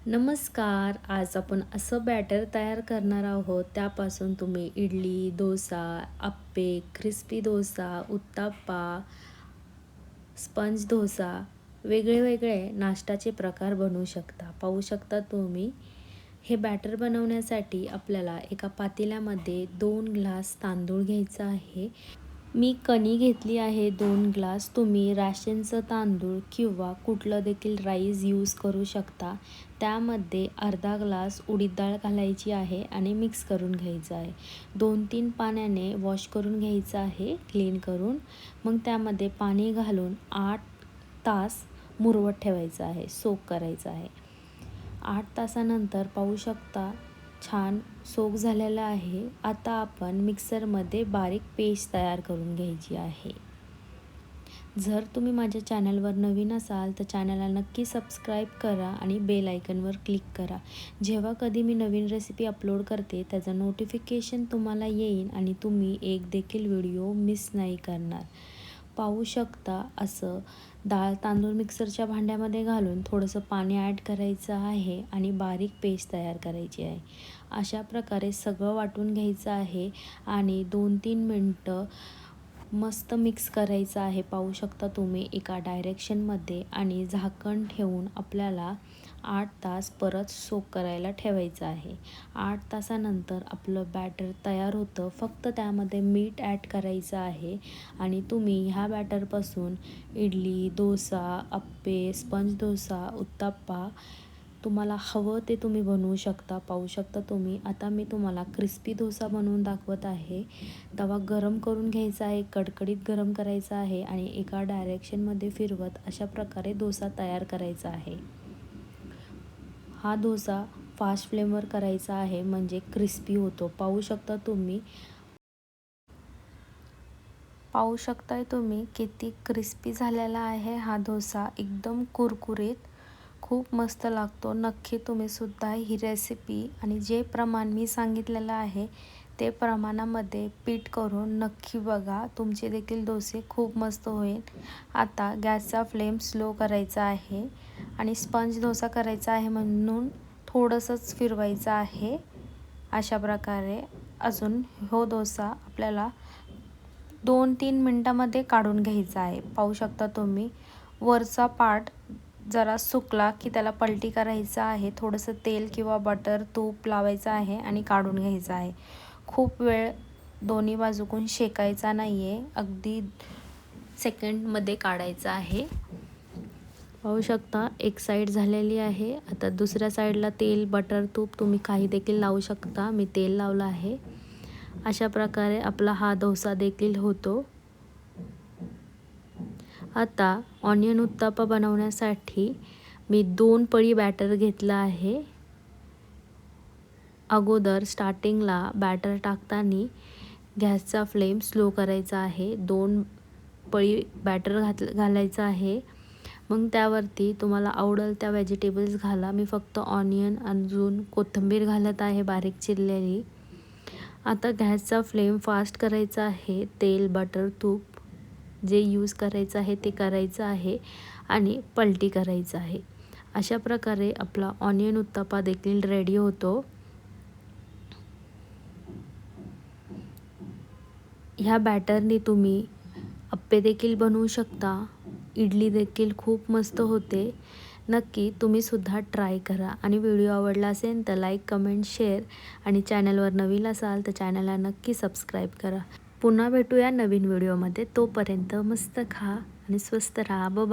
नमस्कार. आज आपण असं बॅटर तयार करणार आहोत, त्यापासून तुम्ही इडली, डोसा, अप्पे, क्रिस्पी डोसा, उत्तप्पा, स्पंज डोसा, वेगळे-वेगळे नाश्त्याचे प्रकार बनवू शकता. पाहू शकता तुम्ही. हे बॅटर बनवण्यासाठी आपल्याला एका पातेल्यामध्ये 2 ग्लास तांदूळ घ्यायचा आहे. मी कणी घेतली आहे 2 ग्लास. तुम्ही राशनचं तांदूळ किंवा कुठलं देखील राईस यूज करू शकता. त्यामध्ये अर्धा ग्लास उडीद डाळ घालायची आहे आणि मिक्स करून घ्यायचं आहे. 2-3 पाण्याने वॉश करून घ्यायचं आहे, क्लीन करून. मग त्यामध्ये पाणी घालून 8 तास मुरवत ठेवायचं आहे, सोक करायचं आहे. 8 तासानंतर पाहू शकता छान सोक झालेला आहे. आता आपण मिक्सरमध्ये बारीक पेस्ट तयार करून घ्यायची आहे. जर तुम्ही माझ्या चॅनलवर नवीन असाल तर चॅनलला नक्की सबस्क्राईब करा आणि बेल आयकनवर क्लिक करा. जेव्हा कधी मी नवीन रेसिपी अपलोड करते त्याचं नोटिफिकेशन तुम्हाला येईल आणि तुम्ही एक देखील व्हिडिओ मिस नाही करणार. पाहू शकता असं डाळ तांदूळ मिक्सरच्या भांड्यामध्ये घालून थोडंसं पाणी ॲड करायचं आहे आणि बारीक पेस्ट तयार करायची आहे. अशा प्रकारे सगळं वाटून घ्यायचं आहे आणि 2-3 मिनटं मस्त मिक्स करायचं आहे. पाहू शकता तुम्ही एका डायरेक्शनमध्ये आणि झाकण ठेवून आपल्याला 8 तास परत सोक करायला ठेवायचं आहे. 8 तासानंतर आपलं बॅटर तयार होतं. फक्त त्यामध्ये मीठ ॲड करायचं आहे आणि तुम्ही ह्या बॅटरपासून इडली, डोसा, अप्पे, स्पंज डोसा, उत्तप्पा तुम्हाला हवं ते तुम्ही बनवू शकता. पाहू शकता तुम्ही. आता मी तुम्हाला क्रिस्पी डोसा बनवून दाखवत आहे. तवा गरम करून घ्यायचा आहे, कडकडीत गरम करायचा आहे आणि एका डायरेक्शनमध्ये फिरवत अशा प्रकारे डोसा तयार करायचा आहे. हा डोसा फास्ट फ्लेमवर करायचा आहे म्हणजे क्रिस्पी होतो. पाहू शकताय तुम्ही किती क्रिस्पी झालेला आहे हा डोसा. एकदम कुरकुरीत, खूप मस्त लागतो. नक्की तुम्ही सुद्धा ही रेसिपी आणि जे प्रमाण मी सांगितलेलं आहे ते प्रमाणामध्ये पीठ करून नक्की बघा. तुमचे देखील डोसे खूप मस्त होईल. आता गॅसचा फ्लेम स्लो करायचा आहे आणि स्पंज डोसा करायचा आहे म्हणून थोडंसंच फिरवायचं आहे. अशा प्रकारे अजून हो डोसा आपल्याला 2-3 मिनटामध्ये काढून घ्यायचा आहे. पाहू शकता तुम्ही. वरचा पार्ट जरा सुकला की त्याला पलटी करायचं आहे. थोडंसं तेल किंवा बटर तूप लावायचं आहे आणि काढून घ्यायचं आहे. खूप वेळ दोन्ही बाजूकडून शेकायचा नाही आहे. अगदी सेकंडमध्ये काढायचं आहे. पाहू शकता एक साईड झालेली आहे. आता दुसऱ्या साईडला तेल बटर तूप तुम्ही काही देखील लावू शकता. मी तेल लावलं आहे. अशा प्रकारे आपला हा डोसा देखील होतो. आता ऑनियन उत्तप्पा बनवण्यासाठी मी 2 पळी बॅटर घेतलं आहे. अगोदर स्टार्टिंगला बॅटर टाकताना गॅसचा फ्लेम स्लो करायचा आहे. 2 पळी बॅटर घालायचं आहे. मग त्यावरती तुम्हाला आवडेल त्या व्हेजिटेबल्स घाला. मी फक्त ऑनियन अजून कोथिंबीर घालत आहे बारीक चिरलेली. आता गॅसचा फ्लेम फास्ट करायचा आहे. तेल बटर तूप जे यूज करायचं आहे ते करायचं आहे आणि पलटी करायचं आहे. अशा प्रकारे आपला ऑनियन उत्तप्पा देखील रेडी होतो. ह्या बॅटरने तुम्ही अप्पे देखील बनवू शकता. इडली देखील खूप मस्त होते. नक्की तुम्ही सुद्धा ट्राय करा आणि व्हिडिओ आवडला असेल तर लाईक, कमेंट, शेअर आणि चॅनलवर नवीन असाल तर चॅनलला नक्की सबस्क्राईब करा. पुन्हा भेटूया नवीन व्हिडिओमध्ये. तोपर्यंत मस्त खा आणि स्वस्त राहा. बाय.